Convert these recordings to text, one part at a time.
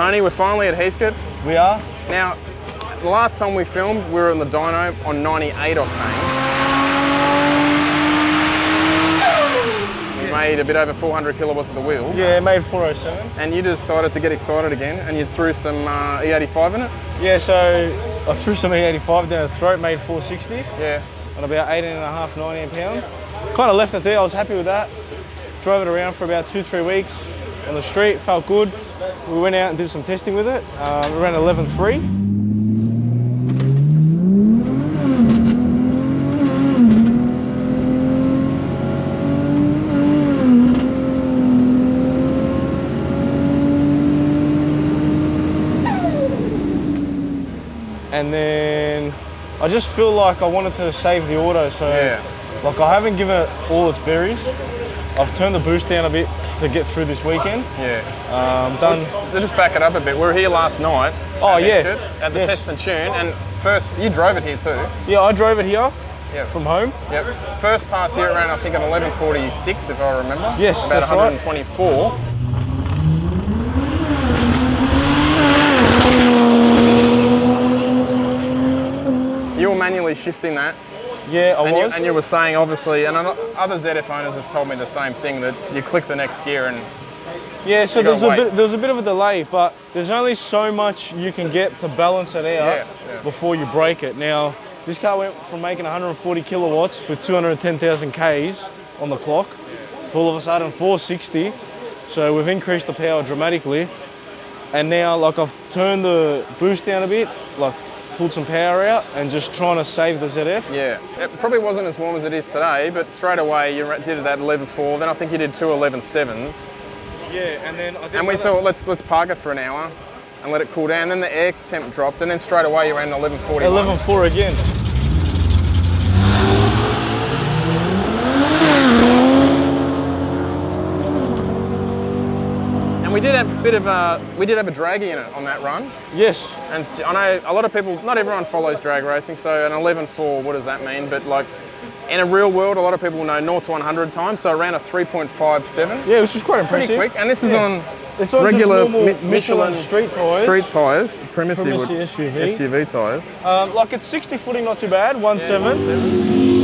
Tony, we're finally at Heathcote. We are. Now, the last time we filmed, we were in the dyno on 98 octane. We made a bit over 400 kilowatts of the wheels. Yeah, made 407. And you decided to get excited again, and you threw some E85 in it? Yeah, so I threw some E85 down his throat, made 460. Yeah. On about 18.5, 19 pounds. Kind of left it there, I was happy with that. Drove it around for about 2-3 weeks on the street, felt good. We went out and did some testing with it. We ran 11.3. And then I just feel like I wanted to save the auto, so like I haven't given it all its berries. I've turned the boost down a bit to get through this weekend. Yeah. Done. So just back it up a bit. We were here last night. Oh yeah. At the test and tune, and first you drove it here too. Yeah, I drove it here. From home. Yep. First pass here around I think an 11.46 if I remember. Yes, about that's 124. Right. You were manually shifting that. Yeah, I was. And you were saying, obviously, and other ZF owners have told me the same thing, that you click the next gear and yeah, so there was a bit of a delay, but there's only so much you can get to balance it out before you break it. Now, this car went from making 140 kilowatts with 210,000 Ks on the clock to all of a sudden 460. So we've increased the power dramatically. And now, like, I've turned the boost down a bit, like, pulled some power out and just trying to save the ZF. Yeah, it probably wasn't as warm as it is today, but straight away you did that 11.4, then I think you did 2 11.7s. Yeah, and then I did. And we thought let's park it for an hour and let it cool down. Then the air temp dropped, and then straight away you ran 11.41. 11.4 again. And we did have a bit of a draggy in it on that run. Yes. And I know a lot of people, not everyone follows drag racing, so an 11.4, what does that mean? But like in a real world, a lot of people know 0 to 100 times, so around a 3.57. Yeah, which is quite impressive. Pretty quick, and this is on it's on regular Michelin street tyres. Street tyres, Primacy SUV tyres. Like it's 60 footing, not too bad, 1.7.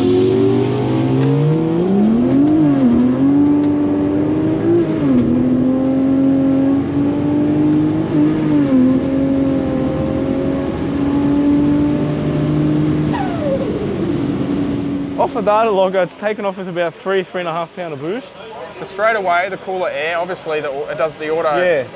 Off the data logger, it's taken off with about 3.5 pound of boost. But straight away, the cooler air, obviously, it does the auto. Yeah.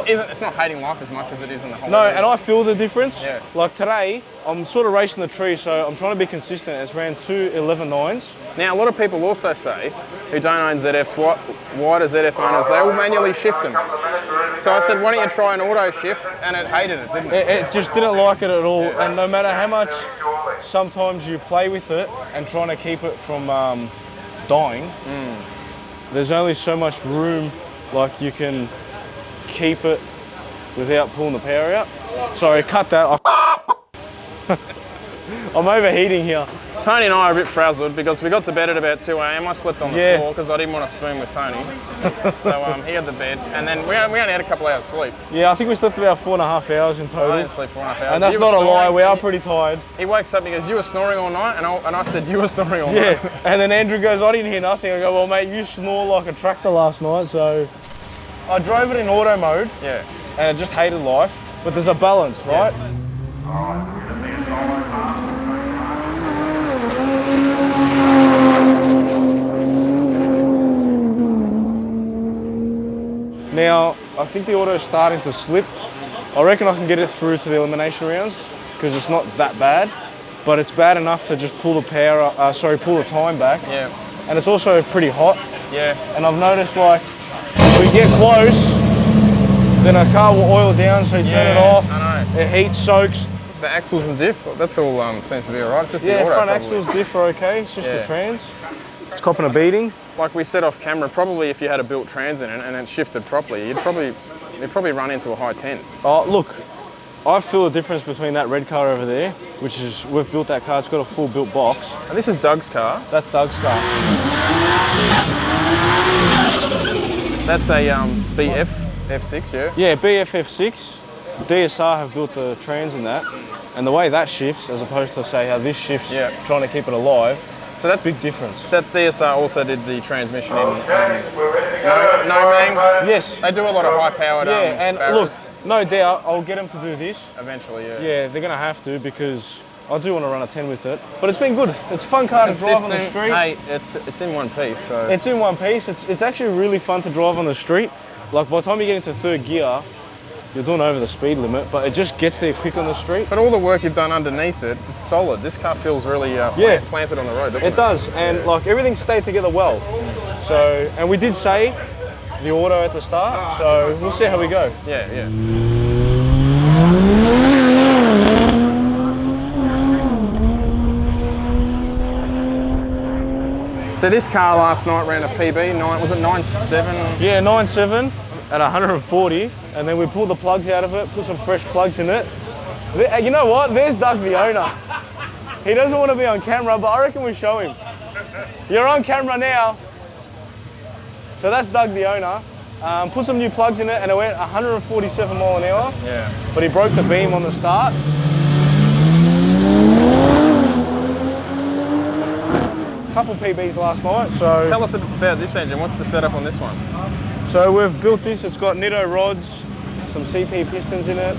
It's not hating life as much as it is in the whole. No, and I feel the difference. Yeah. Like today, I'm sort of racing the tree, so I'm trying to be consistent. It's ran 2 11.9s. Now, a lot of people also say, who don't own ZFs, wider ZF owners, they all manually shift them. So I said, why don't you try an auto shift? And it hated it, didn't it? It just didn't like it at all. Yeah. And no matter how much sometimes you play with it and trying to keep it from dying, there's only so much room like you can keep it without pulling the power out. Sorry, cut that. I'm overheating here. Tony and I are a bit frazzled because we got to bed at about 2 AM. I slept on the floor because I didn't want to spoon with Tony. So he had the bed, and then we only had a couple hours sleep. Yeah, I think we slept about 4.5 hours in total. I didn't sleep 4.5 hours. And that's not a lie, we are pretty tired. He wakes up and he goes, you were snoring all night? And I said, you were snoring all night. Yeah, and then Andrew goes, I didn't hear nothing. I go, well mate, you snore like a tractor last night, so. I drove it in auto mode. Yeah. And I just hated life, but there's a balance, right? Yes. Now, I think the auto is starting to slip. I reckon I can get it through to the elimination rounds because it's not that bad, but it's bad enough to just pull the pull the time back. Yeah. And it's also pretty hot. Yeah. And I've noticed like, if we get close, then a car will oil down, so you turn it off. I know. It heat soaks. The axles and diff, that's all seems to be alright. It's just the auto. Front axles, diff are okay. It's just the trans. It's copping a beating. Like we said off camera, probably if you had a built trans in it and it shifted properly, you'd probably run into a high 10. Oh, look, I feel the difference between that red car over there, which is, we've built that car, it's got a full built box. And this is Doug's car. That's Doug's car. That's a BF F6, yeah? Yeah, BFF6. DSR have built the trans in that, and the way that shifts, as opposed to say how this shifts, trying to keep it alive, so that's big difference. That DSR also did the transmission in No-Mang? Yes. They do a lot of high-powered and barrels. look, no doubt, I'll get them to do this. Eventually, yeah. Yeah, they're going to have to, because I do want to run a 10 with it. But it's been good. It's a fun car to drive on the street. Hey, it's in one piece, so... It's in one piece. It's actually really fun to drive on the street. Like, by the time you get into third gear, you're doing over the speed limit, but it just gets there quick on the street. But all the work you've done underneath it, it's solid. This car feels really planted on the road, doesn't it? It does, and like everything stayed together well. So, and we did say the auto at the start, so we'll see how we go. Yeah, yeah. So this car last night ran a PB, was it 9.7? Yeah, 9.7 at 140, and then we pulled the plugs out of it, put some fresh plugs in it. You know what? There's Doug, the owner. He doesn't want to be on camera, but I reckon we show him. You're on camera now. So that's Doug, the owner. Put some new plugs in it, and it went 147 mile an hour. Yeah. But he broke the beam on the start. Couple PBs last night, so... Tell us about this engine. What's the setup on this one? So we've built this, it's got Nitto rods, some CP pistons in it.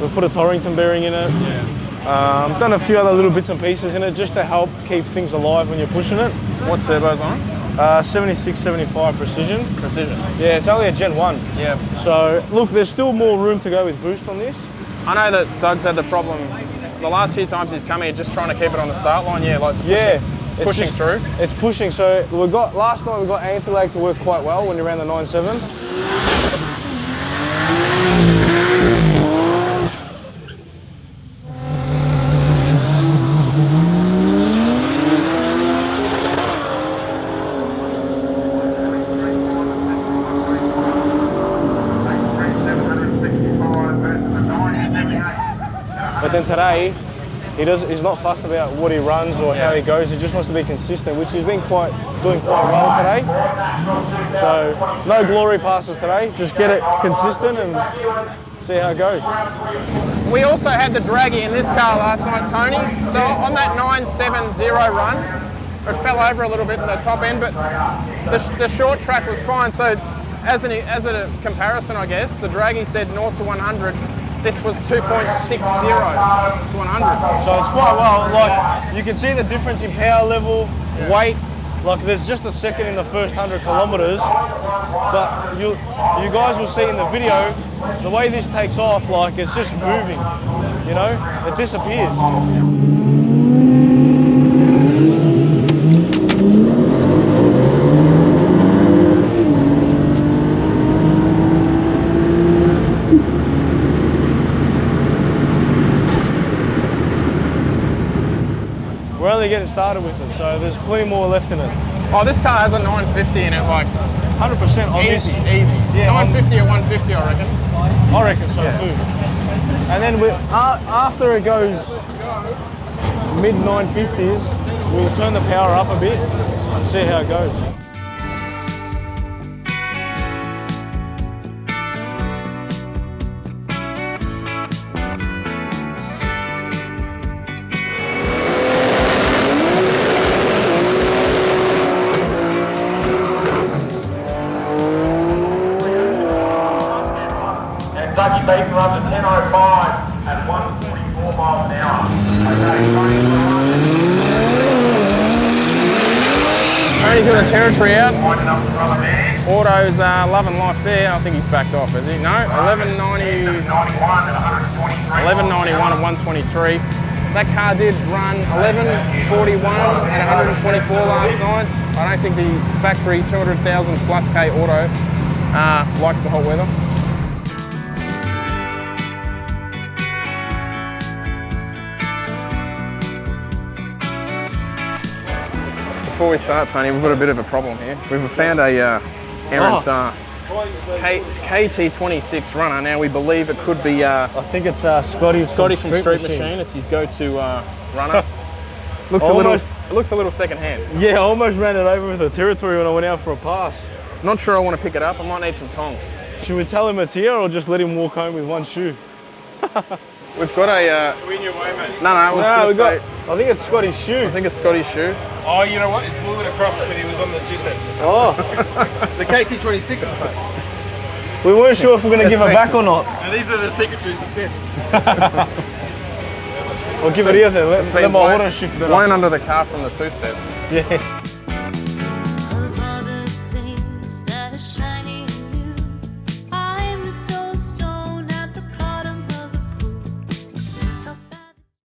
We've put a Torrington bearing in it. Yeah. Done a few other little bits and pieces in it just to help keep things alive when you're pushing it. What turbo's on? 76, 75 Precision. Precision. Yeah, it's only a Gen 1. Yeah. So look, there's still more room to go with boost on this. I know that Doug's had the problem, the last few times he's come here, just trying to keep it on the start line. Yeah, like it's pushing through. It's pushing. So last night we got anti-lag to work quite well when you ran the 9.7. But then today, he's not fussed about what he runs or how he goes. He just wants to be consistent, which he's been doing quite well today. So no glory passes today. Just get it consistent and see how it goes. We also had the draggy in this car last night, Tony. So on that 970 run, it fell over a little bit in the top end, but the short track was fine. So as a comparison, I guess, the draggy said 0 to 100. This was 2.60 to 100. So it's quite well. Like you can see the difference in power level, weight. Like there's just a second in the first 100 kilometers, but you guys will see in the video the way this takes off. Like it's just moving. You know, it disappears. We're only getting started with it, so there's plenty more left in it. Oh, this car has a 950 in it, like 100% on easy. Yeah, 950 or 150, I reckon. I reckon so too. And then after it goes mid 950s, we'll turn the power up a bit and see how it goes. Kentucky taking up to 10.05 at 144 miles an hour. Tony's got the Territory out. Auto's loving life there. I think he's backed off, is he? No, 1191 at 123. That car did run 1141 at 124 last night. I don't think the factory 200,000 plus K auto likes the hot weather. Before we start, Tony, we've got a bit of a problem here. We've found a Aaron's KT26 runner. Now we believe it could be. I think it's Scotty from Street Machine. It's his go-to runner. It looks a little second-hand. Yeah, I almost ran it over with a Territory when I went out for a pass. Not sure I want to pick it up. I might need some tongs. Should we tell him it's here or just let him walk home with one shoe? We've got a... Are we in your way, mate? No, I think it's Scotty's shoe. I think it's Scotty's shoe. Oh, you know what? It blew it across when he was on the two-step. Oh. The KT26s, mate. We weren't sure if we're going to give it back or not. Now, these are the secret to success. We'll give it here then. Let my auto shift it blown under the car from the two-step. Yeah.